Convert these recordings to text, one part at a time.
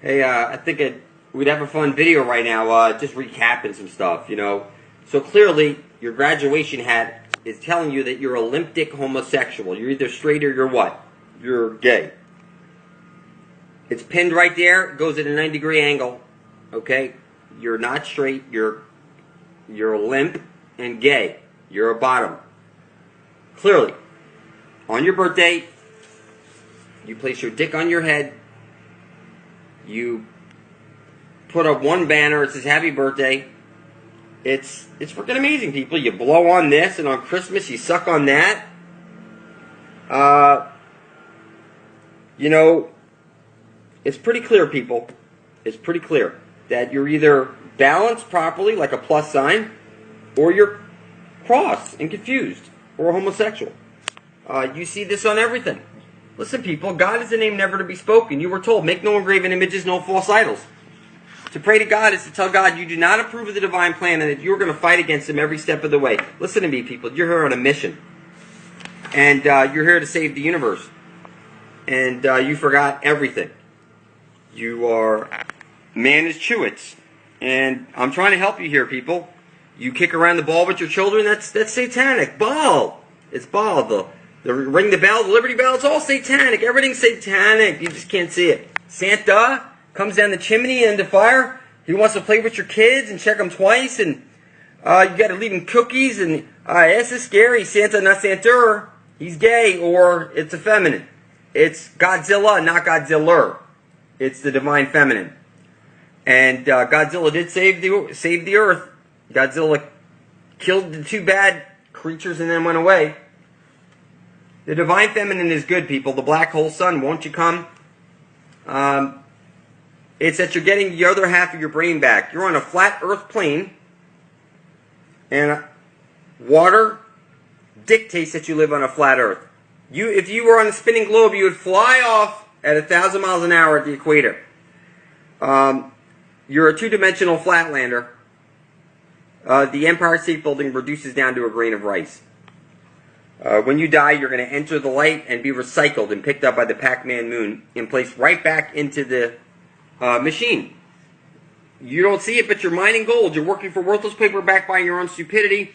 Hey, I think we'd have a fun video right now, just recapping some stuff, So clearly, your graduation hat is telling you that you're a limp-dick homosexual. You're either straight or you're what? You're gay. It's pinned right there. It goes at a 90-degree angle. Okay? You're not straight. You're limp and gay. You're a bottom. Clearly. On your birthday, you place your dick on your head. You put up one banner. It says "Happy Birthday." It's freaking amazing, people. You blow on this, and on Christmas you suck on that. It's pretty clear, people. It's pretty clear that you're either balanced properly, like a plus sign, or you're cross and confused, or homosexual. You see this on everything. Listen, people, God is a name never to be spoken. You were told, make no engraven images, no false idols. To pray to God is to tell God you do not approve of the divine plan and that you're going to fight against him every step of the way. Listen to me, people. You're here on a mission. And you're here to save the universe. And you forgot everything. You are man is Chewits. And I'm trying to help you here, people. You kick around the ball with your children, that's satanic. Ball. It's ball. The ring the bell, the Liberty Bell, it's all satanic. Everything's satanic. You just can't see it. Santa comes down the chimney and the fire. He wants to play with your kids and check them twice. And you got to leave him cookies. And this is scary. Santa, not Santa. He's gay or it's effeminate. It's Godzilla, not Godzilla. It's the divine feminine. And Godzilla did save the earth. Godzilla killed the two bad creatures and then went away. The divine feminine is good, people. The black hole sun, won't you come? It's that you're getting the other half of your brain back. You're on a flat earth plane, and water dictates that you live on a flat earth. If you were on a spinning globe, you would fly off at 1,000 miles an hour at the equator. You're a two-dimensional flatlander. The Empire State Building reduces down to a grain of rice. When you die, you're going to enter the light and be recycled and picked up by the Pac-Man moon and placed right back into the machine. You don't see it, but you're mining gold. You're working for worthless paper backed by your own stupidity.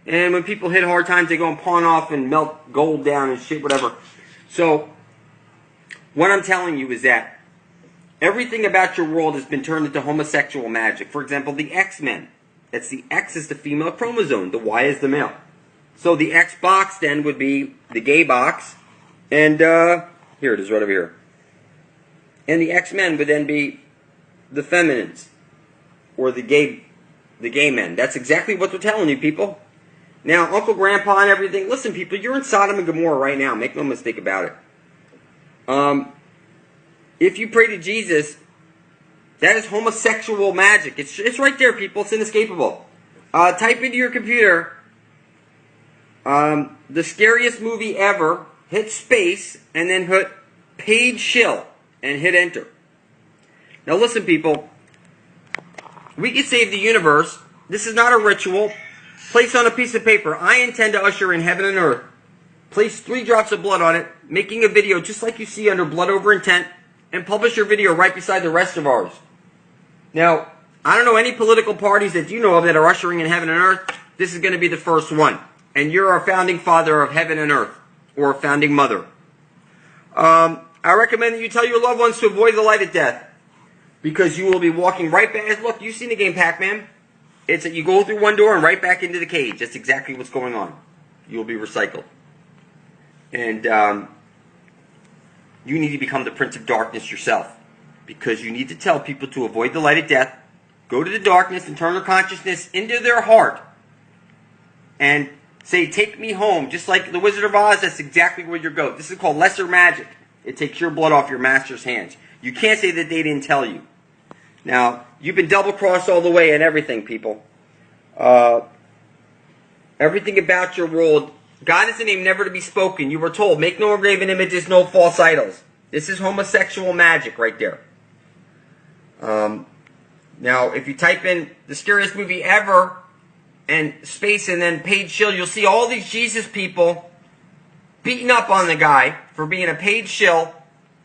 And when people hit hard times, they go and pawn off and melt gold down and shit, whatever. So, what I'm telling you is that everything about your world has been turned into homosexual magic. For example, the X-Men. That's the X is the female chromosome. The Y is the male. So the X box then would be the gay box. And here it is right over here. And the X-Men would then be the feminines. Or the gay men. That's exactly what they're telling you, people. Now, Uncle Grandpa and everything. Listen, people, you're in Sodom and Gomorrah right now. Make no mistake about it. If you pray to Jesus, that is homosexual magic. It's right there, people. It's inescapable. Type into your computer, the scariest movie ever, hit space, and then hit paid shill, and hit enter. Now listen, people. We can save the universe. This is not a ritual. Place on a piece of paper, I intend to usher in heaven and earth. Place 3 drops of blood on it, making a video just like you see under Blood Over Intent, and publish your video right beside the rest of ours. Now, I don't know any political parties that you know of that are ushering in heaven and earth. This is going to be the first one. And you're a founding father of heaven and earth, or a founding mother. I recommend that you tell your loved ones to avoid the light of death, because you will be walking right back. Look, you've seen the game Pac-Man. It's that you go through one door and right back into the cage. That's exactly what's going on. You will be recycled. And you need to become the Prince of Darkness yourself, because you need to tell people to avoid the light of death, go to the darkness and turn their consciousness into their heart, and say, take me home. Just like the Wizard of Oz, that's exactly where you go. This is called lesser magic. It takes your blood off your master's hands. You can't say that they didn't tell you. Now, you've been double-crossed all the way and everything, people. Everything about your world, God is a name never to be spoken. You were told, make no engraven images, no false idols. This is homosexual magic right there. Now, if you type in the scariest movie ever and space and then paid shill, you'll see all these Jesus people beating up on the guy for being a paid shill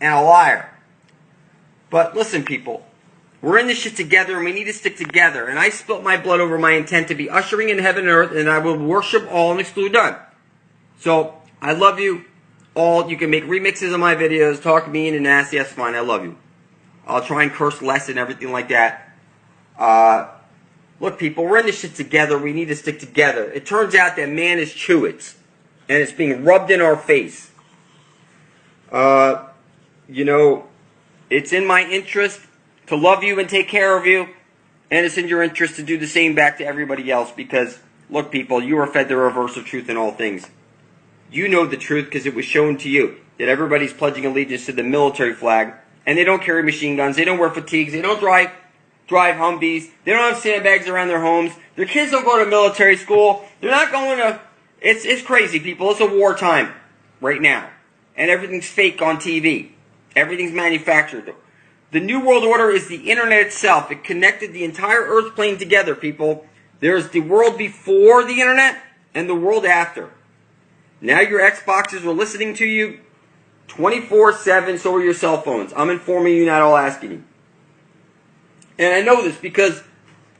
and a liar. But listen, people, we're in this shit together, and we need to stick together. And I spilt my blood over my intent to be ushering in heaven and earth, and I will worship all and exclude none. So, I love you all. You can make remixes of my videos, talk mean and nasty, that's fine, I love you. I'll try and curse less and everything like that. Look, people, we're in this shit together. We need to stick together. It turns out that man is Chewits, and it's being rubbed in our face. You know, it's in my interest to love you and take care of you, and it's in your interest to do the same back to everybody else because, look, people, you are fed the reverse of truth in all things. You know the truth because it was shown to you that everybody's pledging allegiance to the military flag, and they don't carry machine guns, they don't wear fatigues, they don't drive Humvees, they don't have sandbags around their homes, their kids don't go to military school, they're not going to... It's crazy, people. It's a wartime right now, and everything's fake on TV. Everything's manufactured. The New World Order is the internet itself. It connected the entire earth plane together, people. There's the world before the internet and the world after. Now your Xboxes are listening to you 24/7, so are your cell phones. I'm informing you, not all asking you. And I know this because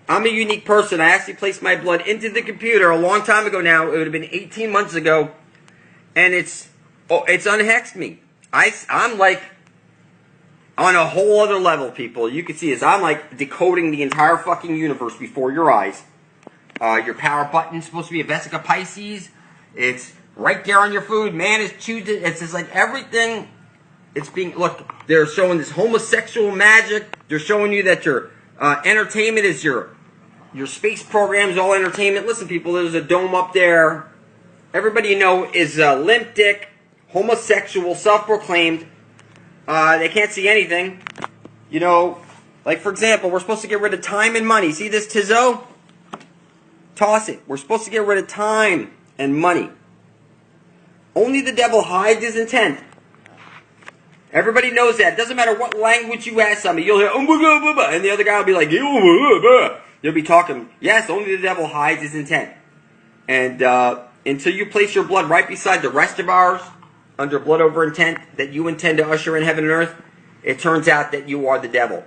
I'm a unique person. I actually placed my blood into the computer a long time ago now. It would have been 18 months ago. And it's unhexed me. I'm like on a whole other level, people. You can see this. I'm like decoding the entire fucking universe before your eyes. Your power button is supposed to be a Vesica Pisces. It's right there on your food. Man is chewed. It's just like everything. It's being, look, they're showing this homosexual magic. They're showing you that your entertainment is your space program is all entertainment. Listen, people, there's a dome up there. Everybody you know is limp dick, homosexual, self-proclaimed. They can't see anything. You know, like for example, we're supposed to get rid of time and money. See this Tizzo? Toss it. We're supposed to get rid of time and money. Only the devil hides his intent. Everybody knows that. It doesn't matter what language you ask somebody. You'll hear, and the other guy will be like, you'll be talking. Yes, only the devil hides his intent. And until you place your blood right beside the rest of ours, under blood over intent, that you intend to usher in heaven and earth, it turns out that you are the devil.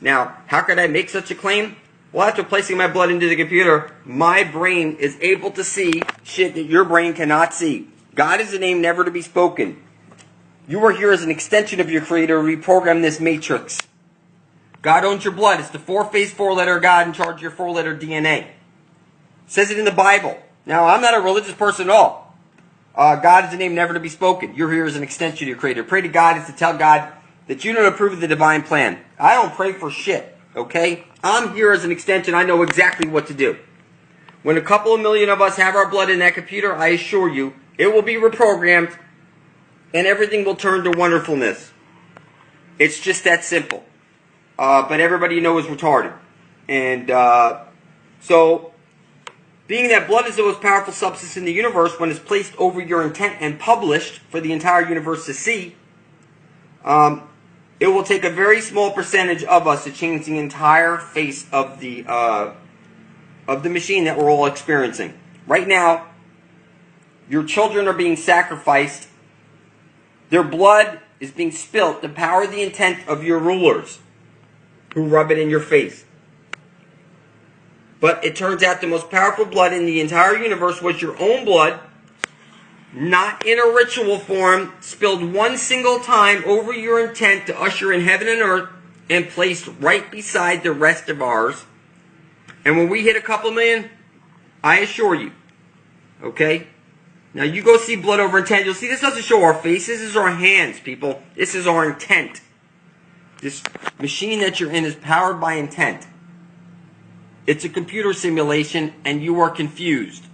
Now, how could I make such a claim? Well, after placing my blood into the computer, my brain is able to see shit that your brain cannot see. God is a name never to be spoken. You are here as an extension of your Creator to reprogram this matrix. God owns your blood. It's the four-faced, four-letter God in charge of your four-letter DNA. It says it in the Bible. Now, I'm not a religious person at all. God is a name never to be spoken. You're here as an extension of your Creator. Pray to God is to tell God that you don't approve of the divine plan. I don't pray for shit, okay? I'm here as an extension. I know exactly what to do. When a couple of million of us have our blood in that computer, I assure you, it will be reprogrammed and everything will turn to wonderfulness. It's just that simple. But everybody you know is retarded. And so, being that blood is the most powerful substance in the universe, when it's placed over your intent and published for the entire universe to see, it will take a very small percentage of us to change the entire face of the machine that we're all experiencing. Right now, your children are being sacrificed. Their blood is being spilt to power the intent of your rulers, who rub it in your face. But it turns out the most powerful blood in the entire universe was your own blood, not in a ritual form, spilled one single time over your intent to usher in heaven and earth, and placed right beside the rest of ours. And when we hit a couple million, I assure you, okay? Now you go see blood over intent, you'll see this doesn't show our faces, this is our hands, people. This is our intent. This machine that you're in is powered by intent. It's a computer simulation, and you are confused.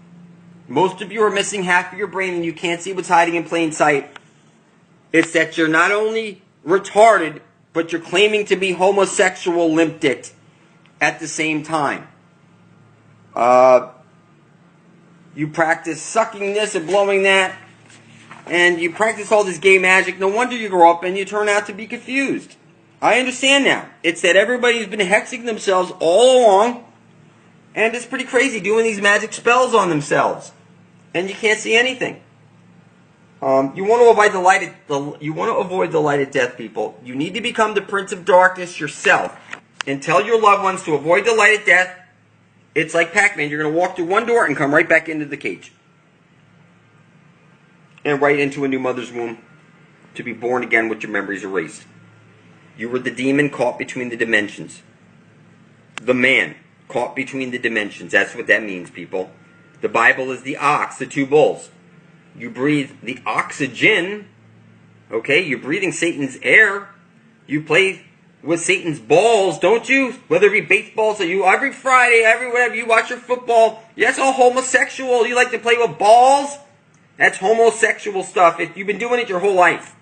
Most of you are missing half of your brain, and you can't see what's hiding in plain sight. It's that you're not only retarded, but you're claiming to be homosexual limp-dicked at the same time. You practice sucking this and blowing that, and you practice all this gay magic. No wonder you grow up and you turn out to be confused. I understand now. It's that everybody's been hexing themselves all along, and it's pretty crazy doing these magic spells on themselves. And you can't see anything. You want to avoid the light of death, people. You need to become the prince of darkness yourself, and tell your loved ones to avoid the light of death. It's like Pac-Man. You're going to walk through one door and come right back into the cage, and right into a new mother's womb, to be born again with your memories erased. You were the demon caught between the dimensions. The man caught between the dimensions. That's what that means, people. The Bible is the ox, the two bulls. You breathe the oxygen. Okay, you're breathing Satan's air. You play with Satan's balls, don't you? Whether it be baseballs or you every Friday, every whatever, you watch your football. That's all homosexual. You like to play with balls? That's homosexual stuff. If you've been doing it your whole life.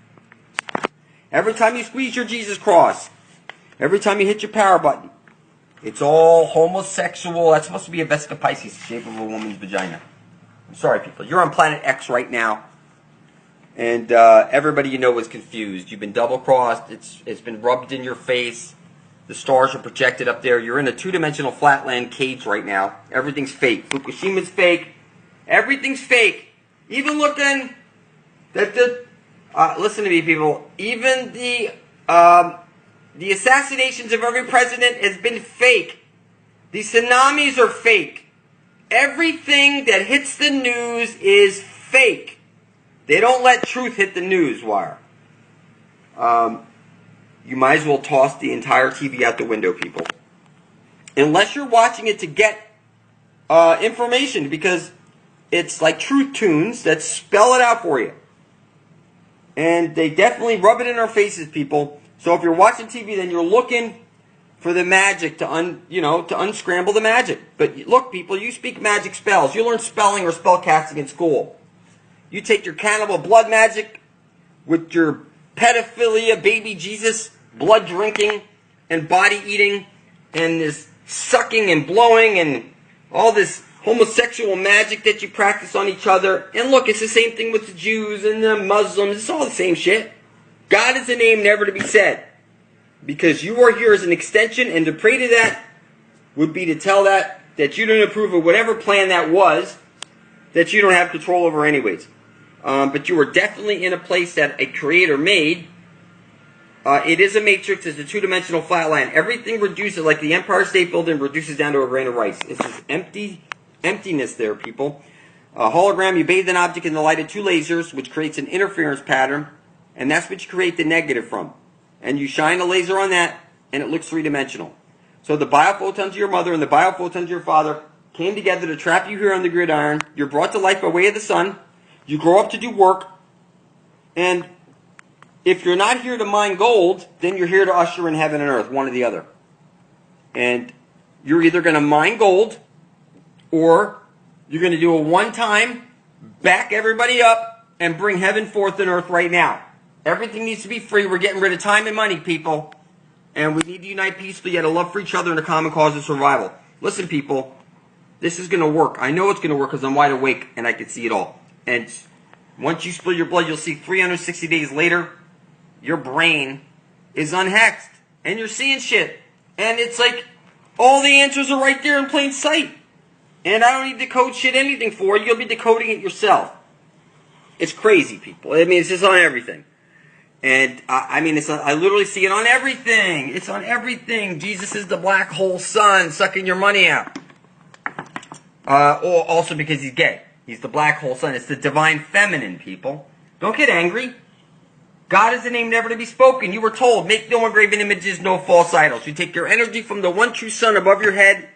Every time you squeeze your Jesus cross, every time you hit your power button, it's all homosexual. That's supposed to be a Vesica Pisces, the shape of a woman's vagina. I'm sorry, people. You're on planet X right now, and everybody you know is confused. You've been double-crossed. It's been rubbed in your face. The stars are projected up there. You're in a two-dimensional flatland cage right now. Everything's fake. Fukushima's fake. Everything's fake. Even looking that listen to me, people. Even the assassinations of every president has been fake. The tsunamis are fake. Everything that hits the news is fake. They don't let truth hit the news wire. You might as well toss the entire TV out the window, people. Unless you're watching it to get information, because it's like truth tunes that spell it out for you. And they definitely rub it in our faces, people. So if you're watching TV, then you're looking for the magic to unscramble the magic. But look, people, you speak magic spells. You learn spelling or spell casting in school. You take your cannibal blood magic with your pedophilia, baby Jesus, blood drinking and body eating and this sucking and blowing and all this homosexual magic that you practice on each other. And look, it's the same thing with the Jews and the Muslims. It's all the same shit. God is a name never to be said. Because you are here as an extension, and to pray to that would be to tell that you don't approve of whatever plan that was, that you don't have control over anyways. But you are definitely in a place that a creator made. It is a matrix. It's a two-dimensional flat line. Everything reduces, like the Empire State Building reduces down to a grain of rice. It's just emptiness there, people. A hologram, you bathe an object in the light of two lasers, which creates an interference pattern, and that's what you create the negative from. And you shine a laser on that, and it looks three-dimensional. So the biophotons of your mother and the biophotons of your father came together to trap you here on the gridiron. You're brought to life by way of the sun. You grow up to do work. And if you're not here to mine gold, then you're here to usher in heaven and earth, one or the other. And you're either going to mine gold, or you're going to do a one-time, back everybody up, and bring heaven forth and earth right now. Everything needs to be free. We're getting rid of time and money, people. And we need to unite peacefully, yet a love for each other and a common cause of survival. Listen, people, this is going to work. I know it's going to work because I'm wide awake and I can see it all. And once you spill your blood, you'll see 360 days later, your brain is unhexed. And you're seeing shit. And it's like, all the answers are right there in plain sight. And I don't need to code shit anything for you. You'll be decoding it yourself. It's crazy, people. I mean, it's just on everything. And, I literally see it on everything. It's on everything. Jesus is the black hole sun sucking your money out. Or also because he's gay. He's the black hole sun. It's the divine feminine, people. Don't get angry. God is a name never to be spoken. You were told, make no engraven images, no false idols. You take your energy from the one true sun above your head.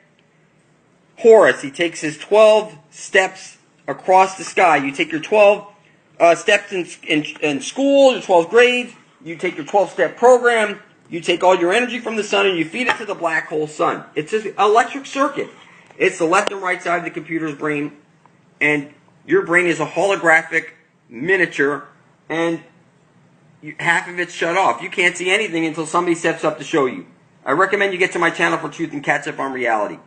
Horus, he takes his 12 steps across the sky. You take your 12 steps in school, your 12th grade. You take your 12-step program. You take all your energy from the sun and you feed it to the black hole sun. It's an electric circuit. It's the left and right side of the computer's brain. And your brain is a holographic miniature. And half of it's shut off. You can't see anything until somebody steps up to show you. I recommend you get to my channel for truth and catch up on reality.